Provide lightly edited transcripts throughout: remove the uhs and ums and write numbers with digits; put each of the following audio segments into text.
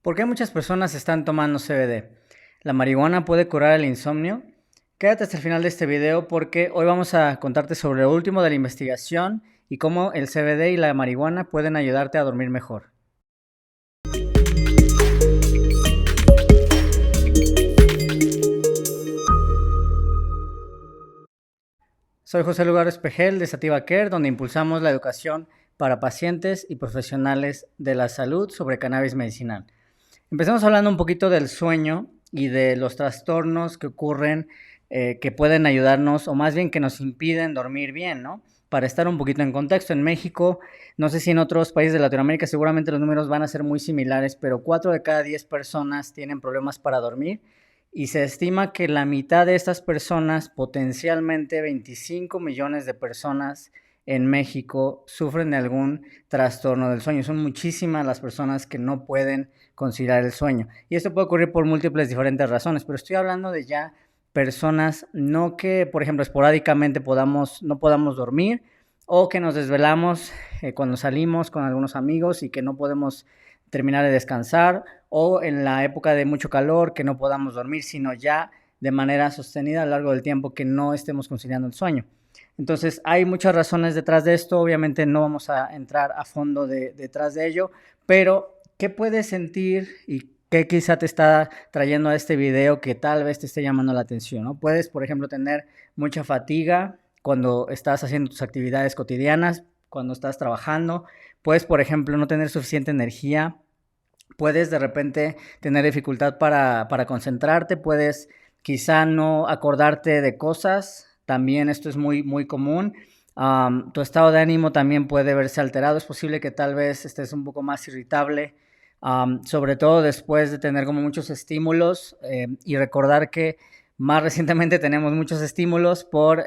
¿Por qué muchas personas están tomando CBD? ¿La marihuana puede curar el insomnio? Quédate hasta el final de este video porque hoy vamos a contarte sobre lo último de la investigación y cómo el CBD y la marihuana pueden ayudarte a dormir mejor. Soy José Lugar Espejel de Sativa Care, donde impulsamos la educación para pacientes y profesionales de la salud sobre cannabis medicinal. Empezamos hablando un poquito del sueño y de los trastornos que ocurren, que pueden ayudarnos, o más bien que nos impiden dormir bien, ¿no? Para estar un poquito en contexto, en México, no sé si en otros países de Latinoamérica, seguramente los números van a ser muy similares, pero 4 de cada 10 personas tienen problemas para dormir y se estima que la mitad de estas personas, potencialmente 25 millones de personas en México, sufren de algún trastorno del sueño. Son muchísimas las personas que no pueden conciliar el sueño. Y esto puede ocurrir por múltiples diferentes razones, pero estoy hablando de ya personas, no que, por ejemplo, esporádicamente no podamos dormir o que nos desvelamos cuando salimos con algunos amigos y que no podemos terminar de descansar, o en la época de mucho calor que no podamos dormir, sino ya de manera sostenida a lo largo del tiempo que no estemos conciliando el sueño. Entonces hay muchas razones detrás de esto, obviamente no vamos a entrar a fondo detrás de ello, pero ¿qué puedes sentir y qué quizá te está trayendo a este video que tal vez te esté llamando la atención, ¿no? Puedes, por ejemplo, tener mucha fatiga cuando estás haciendo tus actividades cotidianas, cuando estás trabajando. Puedes, por ejemplo, no tener suficiente energía. Puedes de repente tener dificultad para concentrarte. Puedes quizá no acordarte de cosas. También esto es muy común. Tu estado de ánimo también puede verse alterado. Es posible que tal vez estés un poco más irritable, sobre todo después de tener como muchos estímulos, y recordar que más recientemente tenemos muchos estímulos por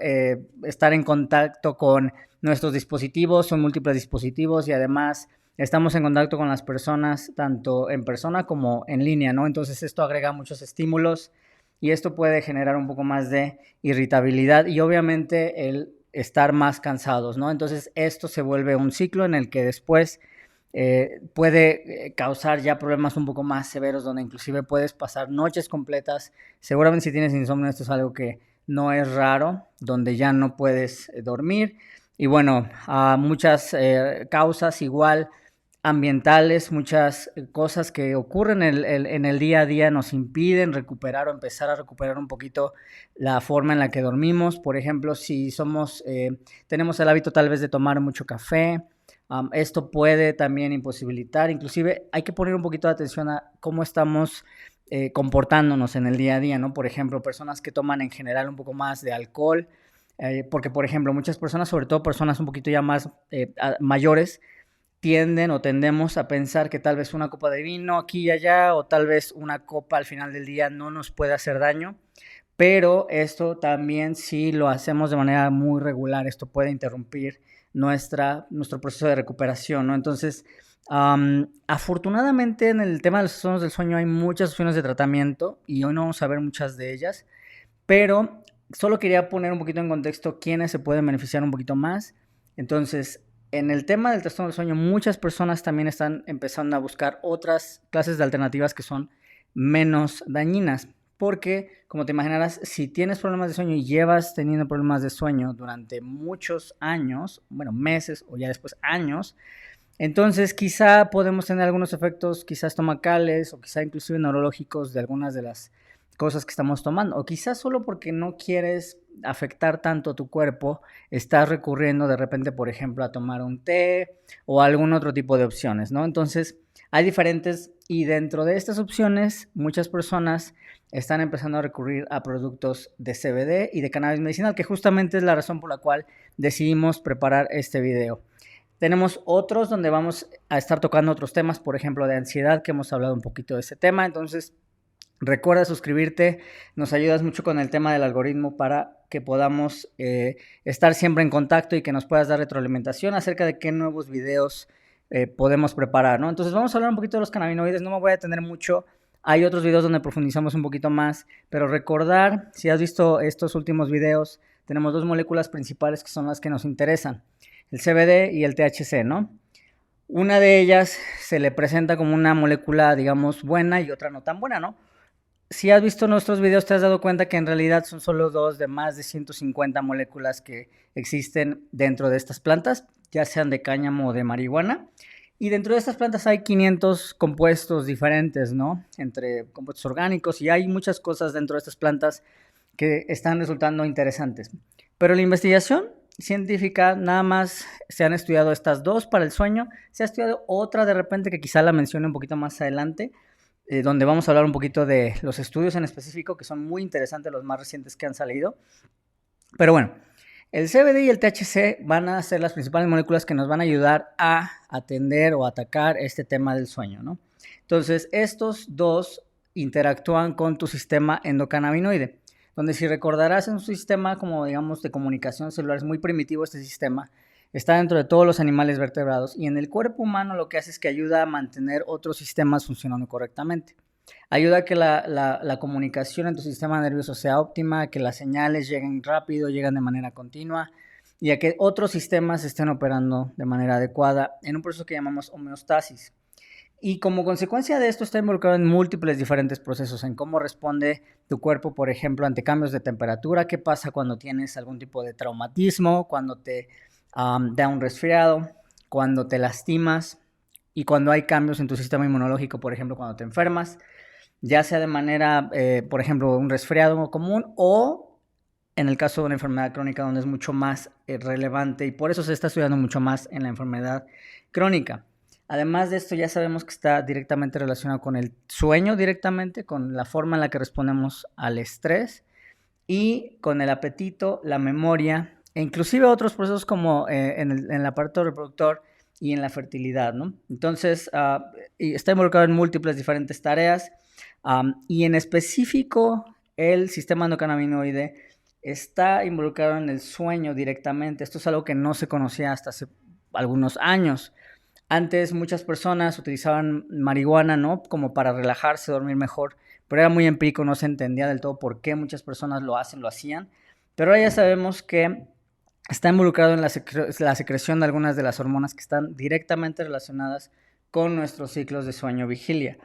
estar en contacto con nuestros dispositivos. Son múltiples dispositivos y además estamos en contacto con las personas tanto en persona como en línea, ¿no? Entonces esto agrega muchos estímulos y esto puede generar un poco más de irritabilidad y obviamente el estar más cansados, ¿no? Entonces esto se vuelve un ciclo en el que después puede causar ya problemas un poco más severos, donde inclusive puedes pasar noches completas. Seguramente si tienes insomnio esto es algo que no es raro, donde ya no puedes dormir. Y bueno, muchas causas igual ambientales, muchas cosas que ocurren en el día a día nos impiden recuperar o empezar a recuperar un poquito la forma en la que dormimos. Por ejemplo, si tenemos el hábito tal vez de tomar mucho café, esto puede también imposibilitar. Inclusive hay que poner un poquito de atención a cómo estamos comportándonos en el día a día, ¿no? Por ejemplo, personas que toman en general un poco más de alcohol, porque por ejemplo muchas personas, sobre todo personas un poquito ya más mayores, tienden o tendemos a pensar que tal vez una copa de vino aquí y allá o tal vez una copa al final del día no nos puede hacer daño, pero esto también si lo hacemos de manera muy regular, esto puede interrumpir nuestro proceso de recuperación, ¿no? Entonces, afortunadamente en el tema de los trastornos del sueño hay muchas opciones de tratamiento y hoy no vamos a ver muchas de ellas, pero solo quería poner un poquito en contexto quiénes se pueden beneficiar un poquito más. Entonces, en el tema del trastorno del sueño, muchas personas también están empezando a buscar otras clases de alternativas que son menos dañinas. Porque, como te imaginarás, si tienes problemas de sueño y llevas teniendo problemas de sueño durante muchos años, bueno, meses o ya después años, entonces quizá podemos tener algunos efectos quizás estomacales o quizá inclusive neurológicos de algunas de las cosas que estamos tomando, o quizás solo porque no quieres afectar tanto a tu cuerpo, estás recurriendo de repente, por ejemplo, a tomar un té o algún otro tipo de opciones, ¿no? Entonces, hay diferentes y dentro de estas opciones, muchas personas están empezando a recurrir a productos de CBD y de cannabis medicinal, que justamente es la razón por la cual decidimos preparar este video. Tenemos otros donde vamos a estar tocando otros temas, por ejemplo, de ansiedad, que hemos hablado un poquito de ese tema. Entonces, recuerda suscribirte, nos ayudas mucho con el tema del algoritmo para que podamos estar siempre en contacto y que nos puedas dar retroalimentación acerca de qué nuevos videos podemos preparar, ¿no? Entonces vamos a hablar un poquito de los cannabinoides, no me voy a detener mucho, hay otros videos donde profundizamos un poquito más, pero recordar, si has visto estos últimos videos, tenemos 2 moléculas principales que son las que nos interesan, el CBD y el THC, ¿no? Una de ellas se le presenta como una molécula, digamos, buena y otra no tan buena, ¿no? Si has visto nuestros videos, te has dado cuenta que en realidad son solo dos de más de 150 moléculas que existen dentro de estas plantas, ya sean de cáñamo o de marihuana. Y dentro de estas plantas hay 500 compuestos diferentes, ¿no? Entre compuestos orgánicos, y hay muchas cosas dentro de estas plantas que están resultando interesantes. Pero la investigación científica nada más se han estudiado estas dos para el sueño. Se ha estudiado otra de repente que quizá la mencione un poquito más adelante, donde vamos a hablar un poquito de los estudios en específico, que son muy interesantes, los más recientes que han salido. Pero bueno, el CBD y el THC van a ser las principales moléculas que nos van a ayudar a atender o atacar este tema del sueño, ¿no? Entonces, estos dos interactúan con tu sistema endocannabinoide, donde si recordarás en un sistema como digamos de comunicación celular, es muy primitivo este sistema, está dentro de todos los animales vertebrados y en el cuerpo humano lo que hace es que ayuda a mantener otros sistemas funcionando correctamente. Ayuda a que la comunicación en tu sistema nervioso sea óptima, que las señales lleguen rápido, lleguen de manera continua y a que otros sistemas estén operando de manera adecuada en un proceso que llamamos homeostasis. Y como consecuencia de esto está involucrado en múltiples diferentes procesos, en cómo responde tu cuerpo, por ejemplo, ante cambios de temperatura, qué pasa cuando tienes algún tipo de traumatismo, cuando te da un resfriado, cuando te lastimas y cuando hay cambios en tu sistema inmunológico, por ejemplo, cuando te enfermas, ya sea de manera, por ejemplo, un resfriado común o en el caso de una enfermedad crónica donde es mucho más relevante y por eso se está estudiando mucho más en la enfermedad crónica. Además de esto, ya sabemos que está directamente relacionado con el sueño, directamente con la forma en la que respondemos al estrés y con el apetito, la memoria e inclusive otros procesos como en el aparato reproductor y en la fertilidad, ¿no? Entonces, está involucrado en múltiples diferentes tareas y en específico el sistema endocannabinoide está involucrado en el sueño directamente. Esto es algo que no se conocía hasta hace algunos años. Antes muchas personas utilizaban marihuana, ¿no? Como para relajarse, dormir mejor, pero era muy empírico, no se entendía del todo por qué muchas personas lo hacían. Pero ahora ya sabemos que está involucrado en la secreción de algunas de las hormonas que están directamente relacionadas con nuestros ciclos de sueño-vigilia.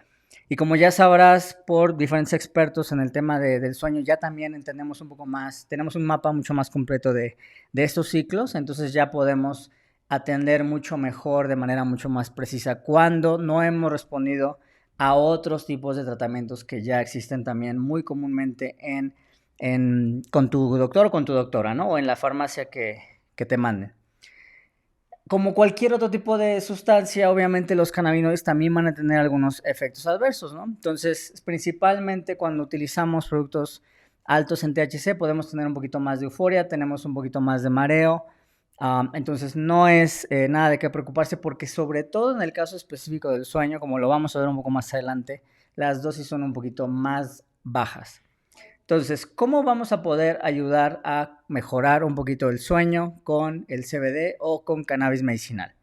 Y como ya sabrás por diferentes expertos en el tema del sueño, ya también entendemos un poco más, tenemos un mapa mucho más completo de estos ciclos, entonces ya podemos atender mucho mejor, de manera mucho más precisa, cuando no hemos respondido a otros tipos de tratamientos que ya existen también muy comúnmente con tu doctor o con tu doctora, ¿no? O en la farmacia que te manden. Como cualquier otro tipo de sustancia, obviamente los cannabinoides también van a tener algunos efectos adversos, ¿no? Entonces, principalmente cuando utilizamos productos altos en THC, podemos tener un poquito más de euforia, tenemos un poquito más de mareo. Entonces, no es nada de qué preocuparse porque sobre todo en el caso específico del sueño, como lo vamos a ver un poco más adelante, las dosis son un poquito más bajas. Entonces, ¿cómo vamos a poder ayudar a mejorar un poquito el sueño con el CBD o con cannabis medicinal?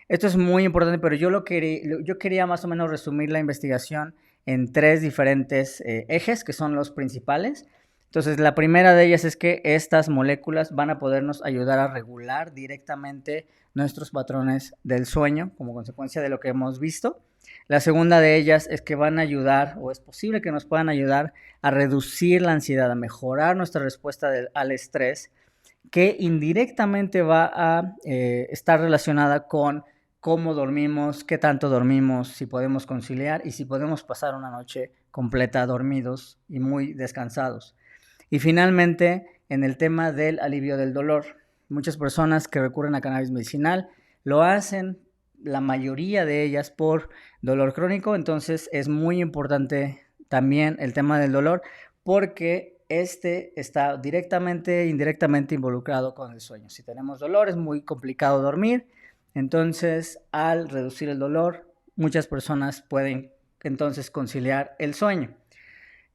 Esto es muy importante, pero yo quería más o menos resumir la investigación en tres diferentes ejes que son los principales. Entonces, la primera de ellas es que estas moléculas van a podernos ayudar a regular directamente nuestros patrones del sueño como consecuencia de lo que hemos visto. La segunda de ellas es que van a ayudar, o es posible que nos puedan ayudar a reducir la ansiedad, a mejorar nuestra respuesta al estrés, que indirectamente va a estar relacionada con cómo dormimos, qué tanto dormimos, si podemos conciliar y si podemos pasar una noche completa dormidos y muy descansados. Y finalmente, en el tema del alivio del dolor. Muchas personas que recurren a cannabis medicinal lo hacen, la mayoría de ellas, por dolor crónico. Entonces es muy importante también el tema del dolor porque este está directamente e indirectamente involucrado con el sueño. Si tenemos dolor es muy complicado dormir. Entonces, al reducir el dolor, muchas personas pueden entonces conciliar el sueño.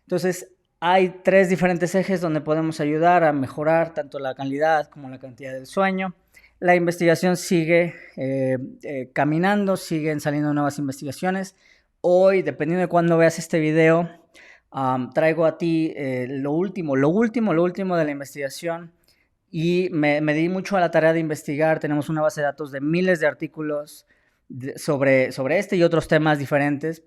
Entonces, hay tres diferentes ejes donde podemos ayudar a mejorar tanto la calidad como la cantidad del sueño. La investigación sigue caminando, siguen saliendo nuevas investigaciones. Hoy, dependiendo de cuándo veas este video, traigo a ti lo último de la investigación y me di mucho a la tarea de investigar. Tenemos una base de datos de miles de artículos sobre este y otros temas diferentes.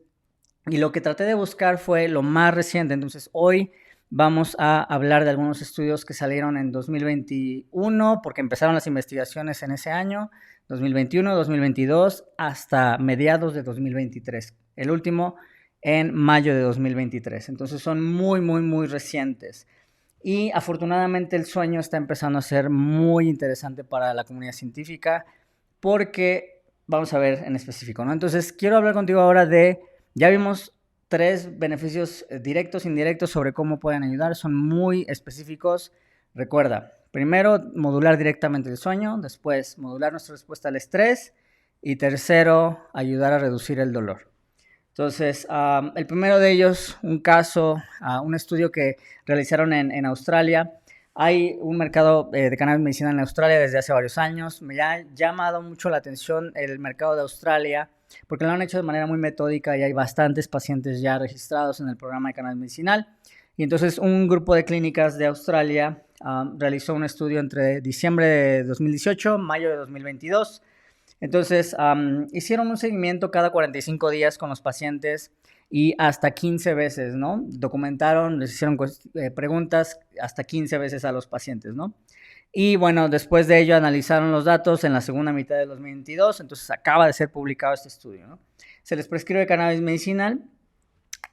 Y lo que traté de buscar fue lo más reciente. Entonces, hoy vamos a hablar de algunos estudios que salieron en 2021, porque empezaron las investigaciones en ese año, 2021, 2022, hasta mediados de 2023. El último en mayo de 2023. Entonces, son muy, muy, muy recientes. Y afortunadamente el sueño está empezando a ser muy interesante para la comunidad científica porque vamos a ver en específico, ¿no? Entonces quiero hablar contigo ahora ya vimos 3 beneficios directos e indirectos sobre cómo pueden ayudar, son muy específicos. Recuerda, primero modular directamente el sueño, después modular nuestra respuesta al estrés y tercero, ayudar a reducir el dolor. Entonces, el primero de ellos, un caso, un estudio que realizaron en Australia. Hay un mercado de cannabis medicinal en Australia desde hace varios años. Me ha llamado mucho la atención el mercado de Australia porque lo han hecho de manera muy metódica y hay bastantes pacientes ya registrados en el programa de cannabis medicinal. Y entonces un grupo de clínicas de Australia realizó un estudio entre diciembre de 2018 y mayo de 2022. Entonces, hicieron un seguimiento cada 45 días con los pacientes y hasta 15 veces, ¿no? Documentaron, les hicieron preguntas hasta 15 veces a los pacientes, ¿no? Y bueno, después de ello analizaron los datos en la segunda mitad de 2022, entonces acaba de ser publicado este estudio, ¿no? Se les prescribe cannabis medicinal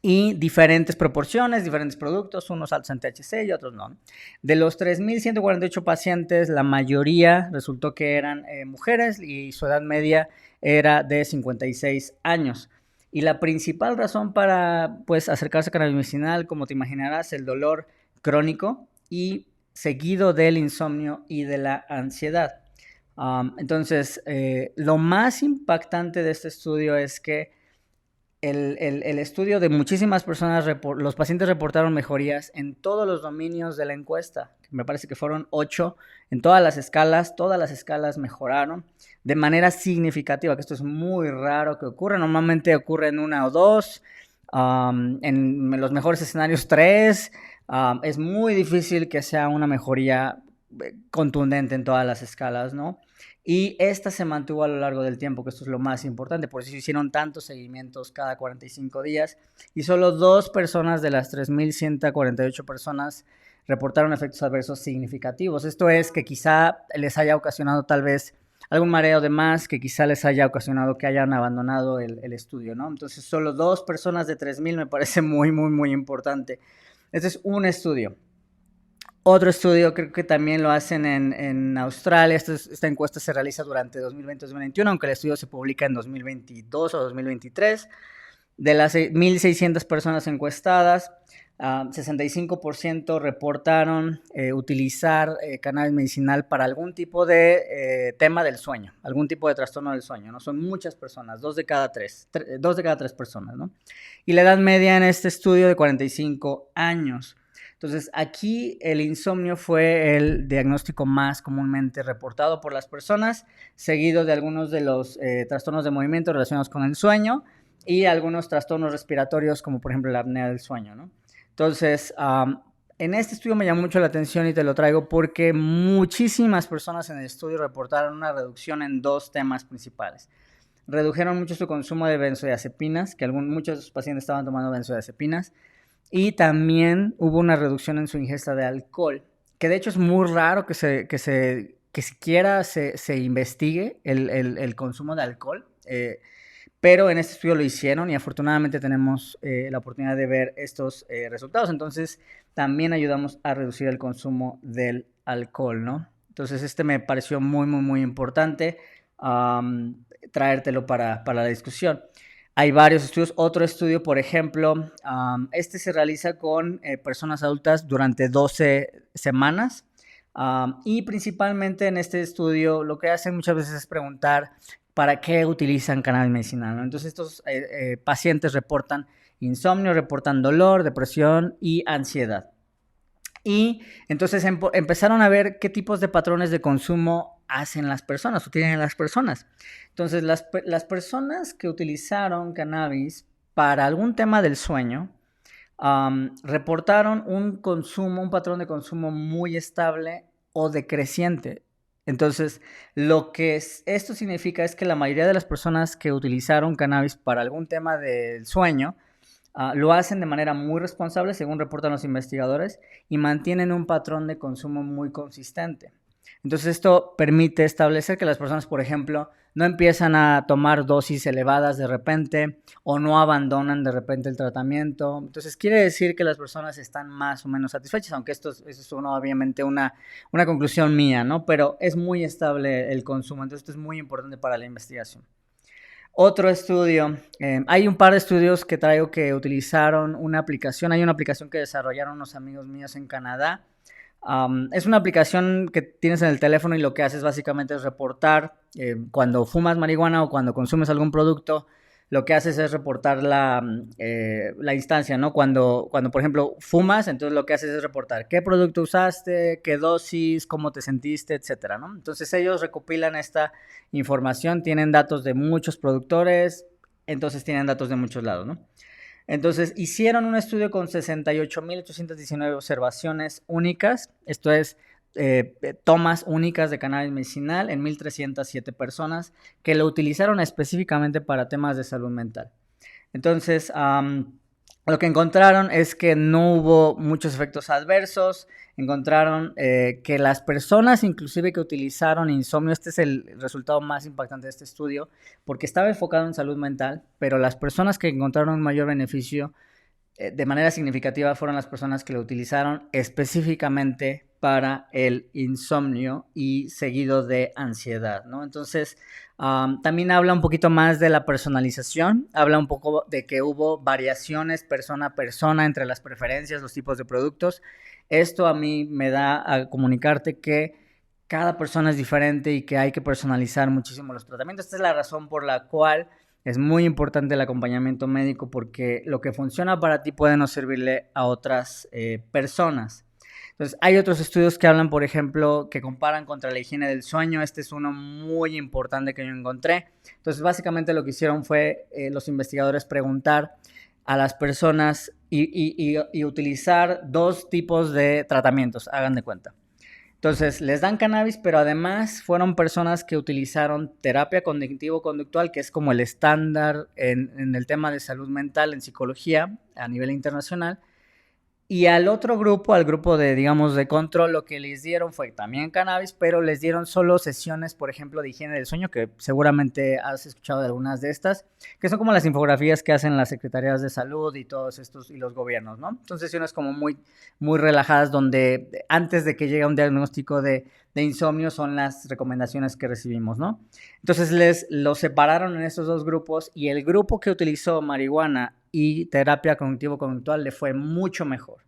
y diferentes proporciones, diferentes productos, unos altos en THC y otros no. De los 3.148 pacientes, la mayoría resultó que eran mujeres y su edad media era de 56 años. Y la principal razón para pues, acercarse a cannabis medicinal, como te imaginarás, el dolor crónico y seguido del insomnio y de la ansiedad. Entonces, lo más impactante de este estudio es que el estudio de muchísimas personas, los pacientes reportaron mejorías en todos los dominios de la encuesta. Me parece que fueron 8 en todas las escalas mejoraron de manera significativa, que esto es muy raro que ocurra. Normalmente ocurre en 1 o 2, en los mejores escenarios 3. Es muy difícil que sea una mejoría contundente en todas las escalas, ¿no? Y esta se mantuvo a lo largo del tiempo, que esto es lo más importante, por eso hicieron tantos seguimientos cada 45 días y solo 2 personas de las 3.148 personas reportaron efectos adversos significativos. Esto es que quizá les haya ocasionado tal vez algún mareo de más, que quizá les haya ocasionado que hayan abandonado el estudio, ¿no? Entonces solo 2 personas de 3.000 me parece muy, muy, muy importante. Este es un estudio. Otro estudio, creo que también lo hacen en Australia. Esta encuesta se realiza durante 2020-2021, aunque el estudio se publica en 2022 o 2023. De las 1.600 personas encuestadas, 65% reportaron utilizar cannabis medicinal para algún tipo de tema del sueño, algún tipo de trastorno del sueño, ¿no? Son muchas personas, 2 de cada 3 personas, ¿no? Y la edad media en este estudio de 45 años. Entonces, aquí el insomnio fue el diagnóstico más comúnmente reportado por las personas, seguido de algunos de los trastornos de movimiento relacionados con el sueño y algunos trastornos respiratorios, como por ejemplo la apnea del sueño, ¿no? Entonces, en este estudio me llamó mucho la atención y te lo traigo porque muchísimas personas en el estudio reportaron una reducción en 2 temas principales. Redujeron mucho su consumo de benzodiazepinas, que muchos de sus pacientes estaban tomando benzodiazepinas, y también hubo una reducción en su ingesta de alcohol, que de hecho es muy raro que siquiera se investigue el consumo de alcohol, pero en este estudio lo hicieron y afortunadamente tenemos la oportunidad de ver estos resultados. Entonces también ayudamos a reducir el consumo del alcohol, ¿no? Entonces este me pareció muy, muy, muy importante traértelo para la discusión. Hay varios estudios. Otro estudio, por ejemplo, este se realiza con personas adultas durante 12 semanas y principalmente en este estudio lo que hacen muchas veces es preguntar para qué utilizan cannabis medicinal, ¿no? Entonces estos pacientes reportan insomnio, reportan dolor, depresión y ansiedad. Y entonces empezaron a ver qué tipos de patrones de consumo hacen las personas o tienen las personas. Entonces, las personas que utilizaron cannabis para algún tema del sueño reportaron un patrón de consumo muy estable o decreciente. Entonces, esto significa es que la mayoría de las personas que utilizaron cannabis para algún tema del sueño, lo hacen de manera muy responsable, según reportan los investigadores, y mantienen un patrón de consumo muy consistente. Entonces esto permite establecer que las personas, por ejemplo, no empiezan a tomar dosis elevadas de repente o no abandonan de repente el tratamiento. Entonces quiere decir que las personas están más o menos satisfechas, aunque eso es obviamente una conclusión mía, ¿no? Pero es muy estable el consumo, entonces esto es muy importante para la investigación. Otro estudio, hay un par de estudios que traigo que utilizaron una aplicación, hay una aplicación que desarrollaron unos amigos míos en Canadá. Es una aplicación que tienes en el teléfono y lo que haces básicamente es reportar cuando fumas marihuana o cuando consumes algún producto, lo que haces es reportar la instancia, ¿no? Cuando, por ejemplo, fumas, entonces lo que haces es reportar qué producto usaste, qué dosis, cómo te sentiste, etcétera, ¿no? Entonces ellos recopilan esta información, tienen datos de muchos productores, entonces tienen datos de muchos lados, ¿no? Entonces hicieron un estudio con 68.819 observaciones únicas, esto es tomas únicas de cannabis medicinal en 1.307 personas que lo utilizaron específicamente para temas de salud mental. Entonces, lo que encontraron es que no hubo muchos efectos adversos. Encontraron que las personas inclusive que utilizaron insomnio, este es el resultado más impactante de este estudio, porque estaba enfocado en salud mental, pero las personas que encontraron un mayor beneficio de manera significativa fueron las personas que lo utilizaron específicamente para el insomnio y seguido de ansiedad, ¿no? Entonces, también habla un poquito más de la personalización, habla un poco de que hubo variaciones persona a persona entre las preferencias, los tipos de productos. Esto a mí me da a comunicarte que cada persona es diferente y que hay que personalizar muchísimo los tratamientos. Esta es la razón por la cual es muy importante el acompañamiento médico, porque lo que funciona para ti puede no servirle a otras personas. Entonces, hay otros estudios que hablan, por ejemplo, que comparan contra la higiene del sueño. Este es uno muy importante que yo encontré. Entonces, básicamente lo que hicieron fue los investigadores preguntar a las personas y utilizar dos tipos de tratamientos, hagan de cuenta. Entonces, les dan cannabis, pero además fueron personas que utilizaron terapia cognitivo-conductual, que es como el estándar en el tema de salud mental en psicología a nivel internacional. Y al otro grupo, al grupo de, digamos, de control, lo que les dieron fue también cannabis, pero les dieron solo sesiones, por ejemplo, de higiene del sueño, que seguramente has escuchado de algunas de estas, que son como las infografías que hacen las secretarías de salud y todos estos, y los gobiernos, ¿no? Son sesiones como muy, muy relajadas, donde antes de que llegue un diagnóstico de insomnio son las recomendaciones que recibimos, ¿no? Entonces los separaron en estos dos grupos y el grupo que utilizó marihuana y terapia cognitivo-conductual le fue mucho mejor.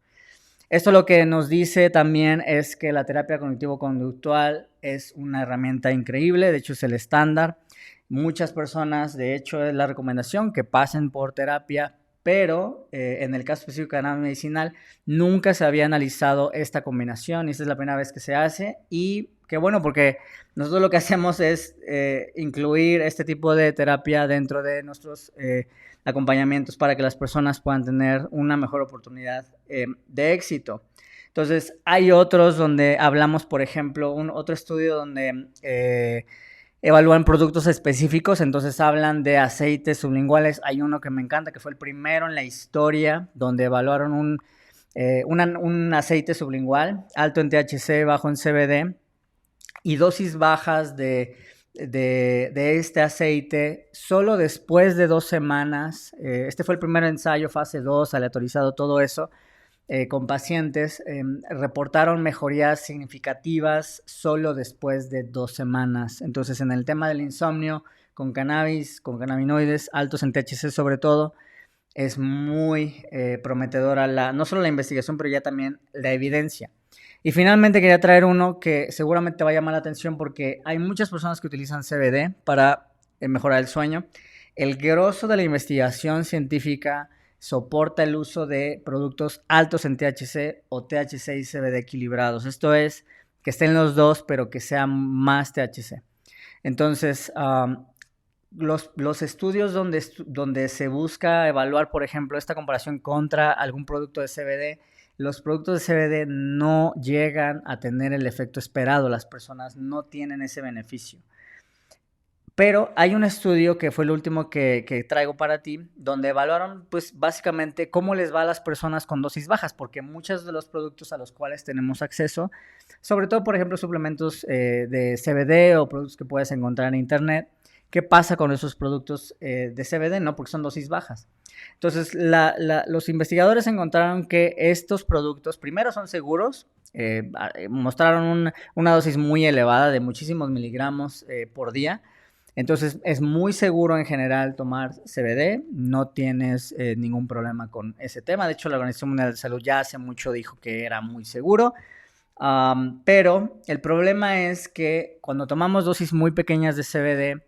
Esto lo que nos dice también es que la terapia cognitivo-conductual es una herramienta increíble, de hecho es el estándar. Muchas personas, de hecho es la recomendación que pasen por terapia, pero en el caso específico de cannabis medicinal nunca se había analizado esta combinación y esta es la primera vez que se hace y qué bueno porque nosotros lo que hacemos es incluir este tipo de terapia dentro de nuestros acompañamientos para que las personas puedan tener una mejor oportunidad de éxito. Entonces, hay otros donde hablamos, por ejemplo, otro estudio donde evalúan productos específicos, entonces hablan de aceites sublinguales. Hay uno que me encanta, que fue el primero en la historia, donde evaluaron un aceite sublingual, alto en THC, bajo en CBD, y dosis bajas de este aceite solo después de 2 semanas. Este fue el primer ensayo, fase 2, aleatorizado, todo eso, con pacientes. Reportaron mejorías significativas solo después de 2 semanas. Entonces, en el tema del insomnio, con cannabis, con cannabinoides, altos en THC sobre todo, es muy prometedora no solo la investigación, pero ya también la evidencia. Y finalmente quería traer uno que seguramente te va a llamar la atención porque hay muchas personas que utilizan CBD para mejorar el sueño. El grosso de la investigación científica soporta el uso de productos altos en THC o THC y CBD equilibrados. Esto es que estén los dos, pero que sean más THC. Entonces, los estudios donde se busca evaluar, por ejemplo, esta comparación contra algún producto de CBD, los productos de CBD no llegan a tener el efecto esperado, las personas no tienen ese beneficio. Pero hay un estudio que fue el último que traigo para ti, donde evaluaron pues básicamente cómo les va a las personas con dosis bajas, porque muchos de los productos a los cuales tenemos acceso, sobre todo por ejemplo suplementos de CBD o productos que puedes encontrar en internet, ¿qué pasa con esos productos de CBD? ¿No? Porque son dosis bajas. Entonces los investigadores encontraron que estos productos primero son seguros, mostraron una dosis muy elevada de muchísimos miligramos por día. Entonces es muy seguro en general tomar CBD, no tienes ningún problema con ese tema. De hecho, la Organización Mundial de Salud ya hace mucho dijo que era muy seguro. Pero el problema es que cuando tomamos dosis muy pequeñas de CBD,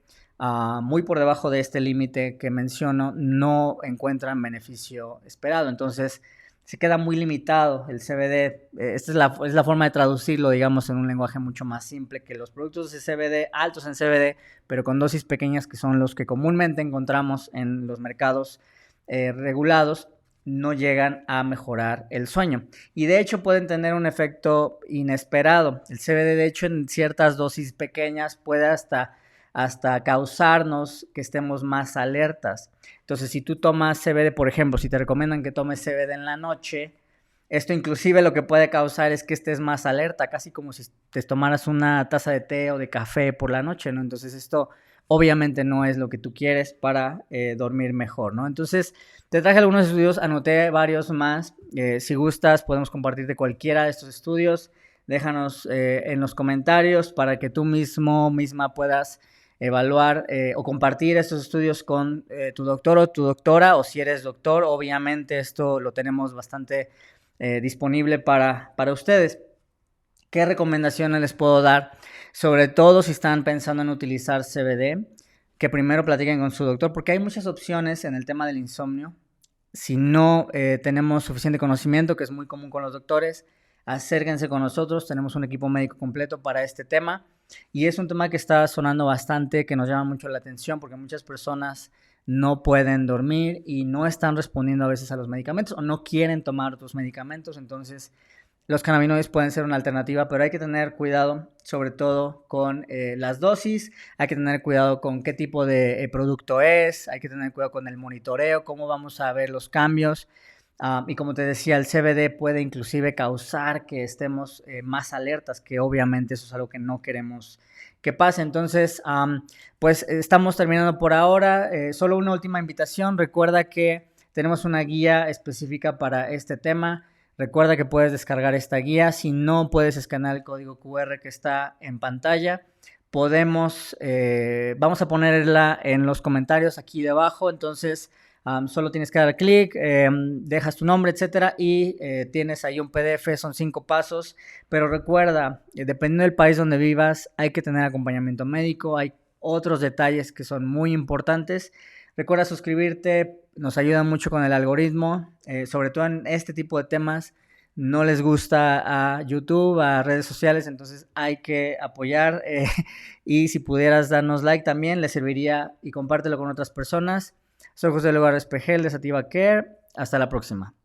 muy por debajo de este límite que menciono, no encuentran beneficio esperado. Entonces se queda muy limitado el CBD. Esta es la forma de traducirlo, digamos, en un lenguaje mucho más simple, que los productos de CBD, altos en CBD, pero con dosis pequeñas, que son los que comúnmente encontramos en los mercados regulados, no llegan a mejorar el sueño. Y de hecho pueden tener un efecto inesperado. El CBD, de hecho, en ciertas dosis pequeñas puede hasta causarnos que estemos más alertas. Entonces, si tú tomas CBD, por ejemplo, si te recomiendan que tomes CBD en la noche, esto inclusive lo que puede causar es que estés más alerta, casi como si te tomaras una taza de té o de café por la noche, ¿no? Entonces, esto obviamente no es lo que tú quieres para dormir mejor, ¿no? Entonces, te traje algunos estudios, anoté varios más. Si gustas, podemos compartirte cualquiera de estos estudios. Déjanos en los comentarios para que tú misma puedas evaluar o compartir estos estudios con tu doctor o tu doctora, o si eres doctor, obviamente esto lo tenemos bastante disponible para ustedes. ¿Qué recomendaciones les puedo dar? Sobre todo si están pensando en utilizar CBD, que primero platiquen con su doctor, porque hay muchas opciones en el tema del insomnio. Si no tenemos suficiente conocimiento, que es muy común con los doctores, acérquense con nosotros, tenemos un equipo médico completo para este tema. Y es un tema que está sonando bastante, que nos llama mucho la atención, porque muchas personas no pueden dormir y no están respondiendo a veces a los medicamentos o no quieren tomar otros medicamentos. Entonces, los cannabinoides pueden ser una alternativa, pero hay que tener cuidado, sobre todo con las dosis, hay que tener cuidado con qué tipo de producto es, hay que tener cuidado con el monitoreo, cómo vamos a ver los cambios. Y como te decía, el CBD puede inclusive causar que estemos más alertas, que obviamente eso es algo que no queremos que pase. Entonces, pues estamos terminando por ahora. Solo una última invitación. Recuerda que tenemos una guía específica para este tema. Recuerda que puedes descargar esta guía. Si no, puedes escanear el código QR que está en pantalla. Vamos a ponerla en los comentarios aquí debajo. Entonces, solo tienes que dar clic, dejas tu nombre, etcétera, y tienes ahí un PDF, son 5 pasos. Pero recuerda, dependiendo del país donde vivas, hay que tener acompañamiento médico, hay otros detalles que son muy importantes. Recuerda suscribirte, nos ayuda mucho con el algoritmo, sobre todo en este tipo de temas. No les gusta a YouTube, a redes sociales, entonces hay que apoyar. Y si pudieras darnos like también, les serviría, y compártelo con otras personas. Soy José Lugar Espejel de Sativa Care. Hasta la próxima.